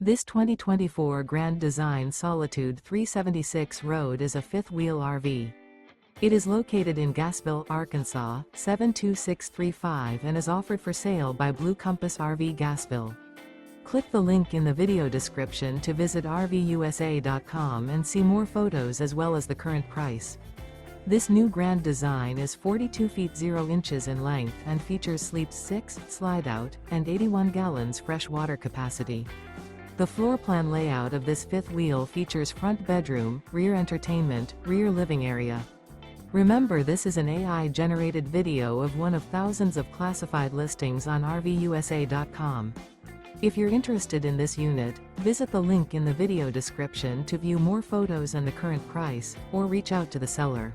This 2024 Grand Design Solitude 376 Road is a fifth-wheel RV. It is located in Gassville, Arkansas, 72635 and is offered for sale by Blue Compass RV Gassville. Click the link in the video description to visit RVUSA.com and see more photos as well as the current price. This new Grand Design is 42 feet 0 inches in length and features sleeps 6, slide-out, and 81 gallons fresh water capacity. The floor plan layout of this fifth wheel features front bedroom, rear entertainment, rear living area. Remember, this is an AI-generated video of one of thousands of classified listings on RVUSA.com. If you're interested in this unit, visit the link in the video description to view more photos and the current price, or reach out to the seller.